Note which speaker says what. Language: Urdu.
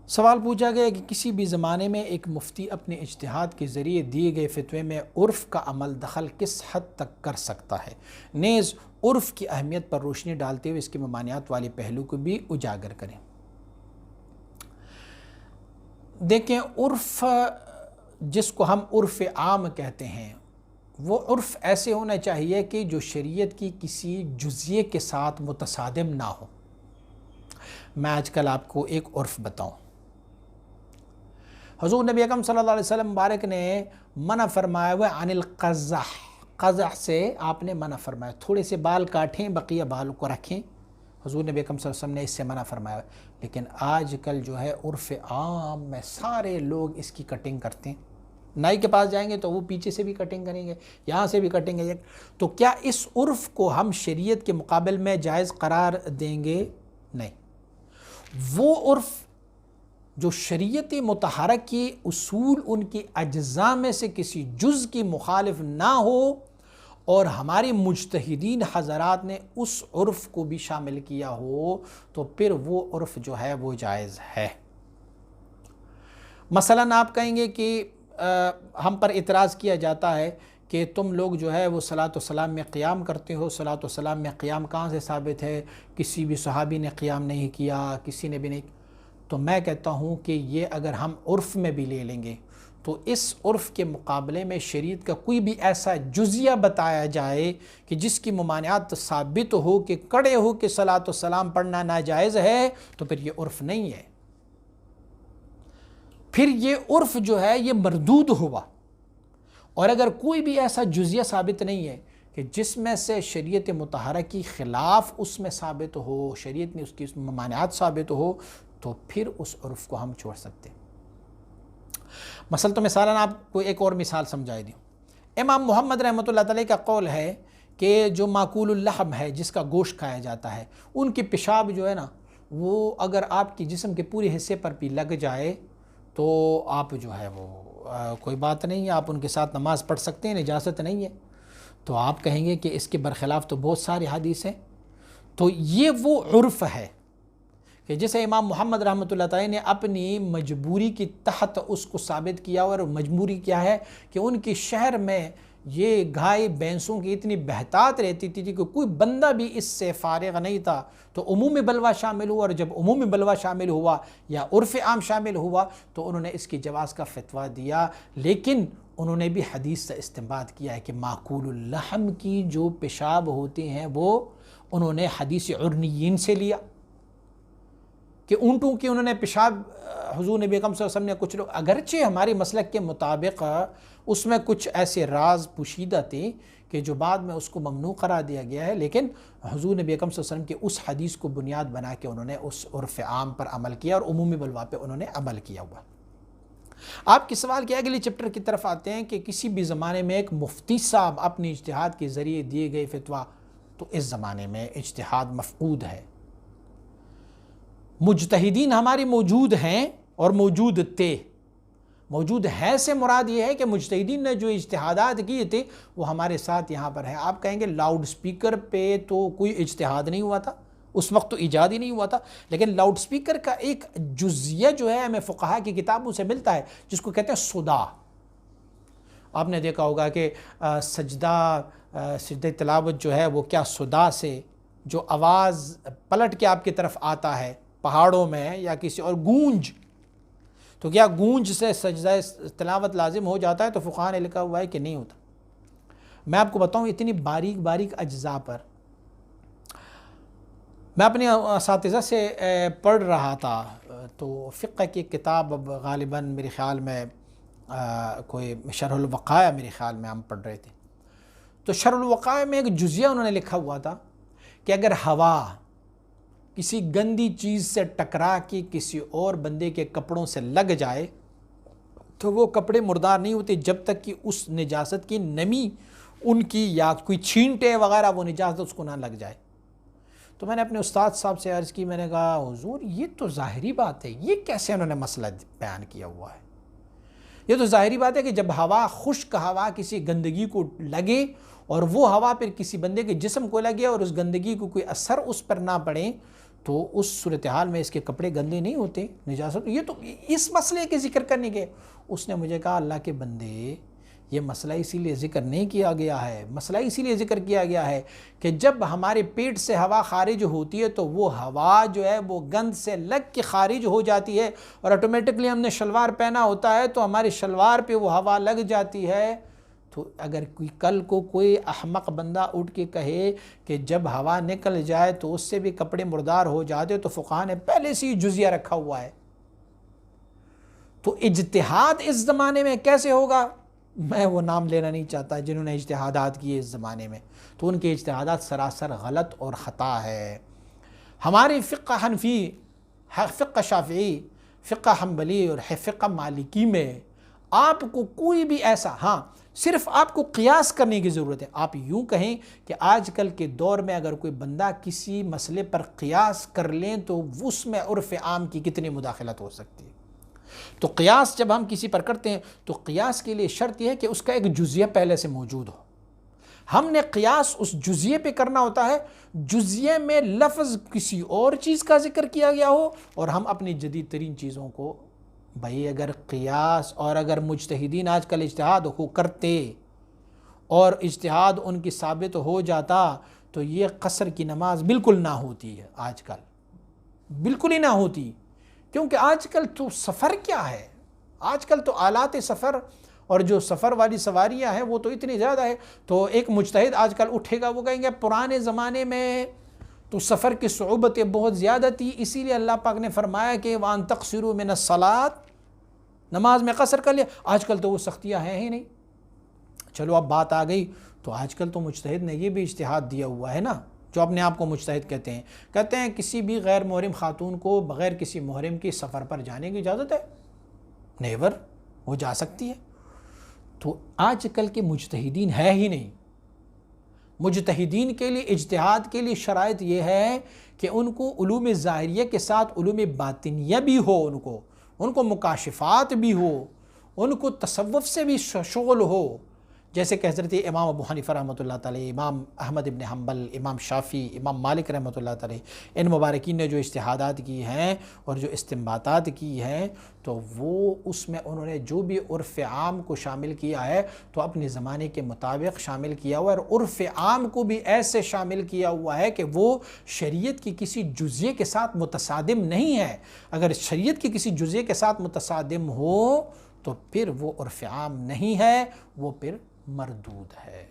Speaker 1: سوال پوچھا گیا کہ کسی بھی زمانے میں ایک مفتی اپنے اجتہاد کے ذریعے دیے گئے فتوے میں عرف کا عمل دخل کس حد تک کر سکتا ہے، نیز عرف کی اہمیت پر روشنی ڈالتے ہوئے اس کے ممانعات والے پہلو کو بھی اجاگر کریں۔ دیکھیں، عرف جس کو ہم عرف عام کہتے ہیں، وہ عرف ایسے ہونا چاہیے کہ جو شریعت کی کسی جزیے کے ساتھ متصادم نہ ہو۔ میں آج کل آپ کو ایک عرف بتاؤں۔ حضور نبی اکرم صلی اللہ علیہ وسلم مبارک نے منع فرمایا ہوا عن القزح، قزح سے آپ نے منع فرمایا، تھوڑے سے بال کاٹیں بقیہ بال کو رکھیں، حضور نبی اکرم صلی اللہ علیہ وسلم نے اس سے منع فرمایا۔ لیکن آج کل جو ہے عرف عام میں سارے لوگ اس کی کٹنگ کرتے ہیں، نائی کے پاس جائیں گے تو وہ پیچھے سے بھی کٹنگ کریں گے، یہاں سے بھی کٹیں گے۔ تو کیا اس عرف کو ہم شریعت کے مقابل میں جائز قرار دیں گے؟ نہیں۔ وہ عرف جو شریعت مطہرہ کی اصول ان کی اجزاء میں سے کسی جز کی مخالف نہ ہو اور ہمارے مجتہدین حضرات نے اس عرف کو بھی شامل کیا ہو تو پھر وہ عرف جو ہے وہ جائز ہے۔ مثلاً آپ کہیں گے کہ ہم پر اعتراض کیا جاتا ہے کہ تم لوگ جو ہے وہ صلاۃ و سلام میں قیام کرتے ہو، صلاۃ و سلام میں قیام کہاں سے ثابت ہے؟ کسی بھی صحابی نے قیام نہیں کیا، کسی نے بھی نہیں۔ تو میں کہتا ہوں کہ یہ اگر ہم عرف میں بھی لے لیں گے تو اس عرف کے مقابلے میں شریعت کا کوئی بھی ایسا جزیہ بتایا جائے کہ جس کی ممانعات ثابت ہو کہ کڑے ہو کہ صلاۃ و سلام پڑھنا ناجائز ہے، تو پھر یہ عرف نہیں ہے، پھر یہ عرف جو ہے یہ مردود ہوا۔ اور اگر کوئی بھی ایسا جزیہ ثابت نہیں ہے کہ جس میں سے شریعت مطہرہ کی خلاف اس میں ثابت ہو، شریعت نے اس کی ممانعات ثابت ہو، تو پھر اس عرف کو ہم چھوڑ سکتے ہیں۔ مثلاً آپ کو ایک اور مثال سمجھائی دوں۔ امام محمد رحمۃ اللہ علیہ کا قول ہے کہ جو معقول اللحم ہے، جس کا گوشت کھایا جاتا ہے، ان کی پیشاب جو ہے نا، وہ اگر آپ کی جسم کے پورے حصے پر بھی لگ جائے تو آپ جو ہے وہ کوئی بات نہیں ہے، آپ ان کے ساتھ نماز پڑھ سکتے ہیں، اجازت نہیں ہے۔ تو آپ کہیں گے کہ اس کے برخلاف تو بہت ساری حدیث ہیں۔ تو یہ وہ عرف ہے کہ جسے امام محمد رحمۃ اللہ تعالی نے اپنی مجبوری کی تحت اس کو ثابت کیا، اور مجبوری کیا ہے کہ ان کے شہر میں یہ گائے بھینسوں کی اتنی بہتات رہتی تھی کہ کوئی بندہ بھی اس سے فارغ نہیں تھا، تو عمومی بلوہ شامل ہوا، اور جب عمومی بلوہ شامل ہوا یا عرف عام شامل ہوا تو انہوں نے اس کی جواز کا فتویٰ دیا۔ لیکن انہوں نے بھی حدیث سے استنباط کیا ہے کہ معقول اللحم کی جو پیشاب ہوتے ہیں وہ انہوں نے حدیث عرنیین سے لیا کہ اونٹوں کی انہوں نے پیشاب، حضور نبی اکرم صلی اللہ علیہ وسلم نے کچھ لوگ، اگرچہ ہماری مسلک کے مطابق اس میں کچھ ایسے راز پوشیدہ تھے کہ جو بعد میں اس کو ممنوع قرار دیا گیا ہے، لیکن حضور نبی اکرم صلی اللہ علیہ وسلم کے اس حدیث کو بنیاد بنا کے انہوں نے اس عرف عام پر عمل کیا اور عمومی بلوا پہ انہوں نے عمل کیا ہوا۔ آپ کے سوال کے اگلی چپٹر کی طرف آتے ہیں کہ کسی بھی زمانے میں ایک مفتی صاحب اپنے اجتہاد کے ذریعے دیے گئے فتویٰ، تو اس زمانے میں اجتہاد مفقود ہے۔ مجتہدین ہمارے موجود ہیں اور موجود تھے، موجود ہے سے مراد یہ ہے کہ مجتہدین نے جو اجتہادات کیے تھے وہ ہمارے ساتھ یہاں پر ہیں۔ آپ کہیں گے لاؤڈ سپیکر پہ تو کوئی اجتہاد نہیں ہوا تھا، اس وقت تو ایجاد ہی نہیں ہوا تھا، لیکن لاؤڈ سپیکر کا ایک جزیہ جو ہے ہمیں فقہا کی کتابوں سے ملتا ہے جس کو کہتے ہیں صدا۔ آپ نے دیکھا ہوگا کہ سجدہ تلاوت جو ہے وہ کیا صدا سے جو آواز پلٹ کے آپ کی طرف آتا ہے پہاڑوں میں یا کسی اور گونج، تو کیا گونج سے سجدہ تلاوت لازم ہو جاتا ہے؟ تو فقہاء نے لکھا ہوا ہے کہ نہیں ہوتا۔ میں آپ کو بتاؤں اتنی باریک باریک اجزاء پر میں اپنے اساتذہ سے پڑھ رہا تھا، تو فقہ کی کتاب اب غالباً میرے خیال میں کوئی شرح الوقائع میرے خیال میں ہم پڑھ رہے تھے، تو شرح الوقائع میں ایک جزیہ انہوں نے لکھا ہوا تھا کہ اگر ہوا کسی گندی چیز سے ٹکرا کے کسی اور بندے کے کپڑوں سے لگ جائے تو وہ کپڑے مردار نہیں ہوتے جب تک کہ اس نجاست کی نمی ان کی یا کوئی چھینٹے وغیرہ وہ نجاست اس کو نہ لگ جائے۔ تو میں نے اپنے استاد صاحب سے عرض کی، میں نے کہا حضور یہ تو ظاہری بات ہے، یہ کیسے انہوں نے مسئلہ بیان کیا ہوا ہے؟ یہ تو ظاہری بات ہے کہ جب ہوا، خشک ہوا کسی گندگی کو لگے اور وہ ہوا پھر کسی بندے کے جسم کو لگے اور اس گندگی کو کوئی اثر اس پر نہ پڑے تو اس صورتحال میں اس کے کپڑے گندے نہیں ہوتے نجاست. یہ تو اس مسئلے کے ذکر کرنے کے اس نے مجھے کہا اللہ کے بندے یہ مسئلہ اسی لیے ذکر نہیں کیا گیا ہے، مسئلہ اسی لیے ذکر کیا گیا ہے کہ جب ہمارے پیٹ سے ہوا خارج ہوتی ہے تو وہ ہوا جو ہے وہ گند سے لگ کے خارج ہو جاتی ہے، اور آٹومیٹکلی ہم نے شلوار پہنا ہوتا ہے تو ہماری شلوار پہ وہ ہوا لگ جاتی ہے. تو اگر کل کو کوئی احمق بندہ اٹھ کے کہے کہ جب ہوا نکل جائے تو اس سے بھی کپڑے مردار ہو جاتے، تو فقہاء نے پہلے سے ہی جزیہ رکھا ہوا ہے. تو اجتہاد اس زمانے میں کیسے ہوگا؟ میں وہ نام لینا نہیں چاہتا جنہوں نے اجتہادات کیے اس زمانے میں، تو ان کے اجتہادات سراسر غلط اور خطا ہے. ہماری فقہ حنفی، فقہ شافعی، فقہ حنبلی اور فقہ مالکی میں آپ کو کوئی بھی ایسا، ہاں صرف آپ کو قیاس کرنے کی ضرورت ہے. آپ یوں کہیں کہ آج کل کے دور میں اگر کوئی بندہ کسی مسئلے پر قیاس کر لیں تو اس میں عرف عام کی کتنی مداخلت ہو سکتی ہے. تو قیاس جب ہم کسی پر کرتے ہیں تو قیاس کے لیے شرط یہ ہے کہ اس کا ایک جزیہ پہلے سے موجود ہو. ہم نے قیاس اس جزیے پہ کرنا ہوتا ہے، جزیے میں لفظ کسی اور چیز کا ذکر کیا گیا ہو، اور ہم اپنی جدید ترین چیزوں کو، بھائی اگر قیاس اور اگر مجتہدین آج کل اجتہاد ہو کرتے اور اجتہاد ان کی ثابت ہو جاتا تو یہ قصر کی نماز بالکل نہ ہوتی ہے، آج کل بالکل ہی نہ ہوتی. کیونکہ آج کل تو سفر کیا ہے، آج کل تو آلات سفر اور جو سفر والی سواریاں ہیں وہ تو اتنی زیادہ ہے. تو ایک مجتہد آج کل اٹھے گا وہ کہیں گے پرانے زمانے میں تو سفر کی صعوبتیں بہت زیادہ تھی، اسی لیے اللہ پاک نے فرمایا کہ وَأَن تَقْصِرُوا مِنَ الصَّلَاةِ، نماز میں قصر کر لیا. آج کل تو وہ سختیاں ہیں ہی نہیں. چلو اب بات آ گئی تو آج کل تو مجتہد نے یہ بھی اجتہاد دیا ہوا ہے نا، جو اپنے آپ کو مجتہد کہتے ہیں کسی بھی غیر محرم خاتون کو بغیر کسی محرم کی سفر پر جانے کی اجازت ہے، نیور، وہ جا سکتی ہے. تو آج کل کے مجتہدین ہے ہی نہیں. مجتہدین کے لیے اجتہاد کے لیے شرائط یہ ہے کہ ان کو علوم ظاہریہ کے ساتھ علوم باطنیہ بھی ہو، ان کو مکاشفات بھی ہو، ان کو تصوف سے بھی شغل ہو. جیسے کہ حضرت امام ابو حنیفہ رحمۃ اللہ تعالی، امام احمد ابن حنبل، امام شافعی، امام مالک رحمۃ اللہ تعالی، ان مبارکین نے جو اجتہادات کی ہیں اور جو استنباطات کی ہیں تو وہ اس میں انہوں نے جو بھی عرف عام کو شامل کیا ہے تو اپنے زمانے کے مطابق شامل کیا ہوا ہے، اور عرف عام کو بھی ایسے شامل کیا ہوا ہے کہ وہ شریعت کی کسی جزیے کے ساتھ متصادم نہیں ہے. اگر شریعت کی کسی جزیے کے ساتھ متصادم ہو تو پھر وہ عرف عام نہیں ہے، وہ پھر مردود ہے.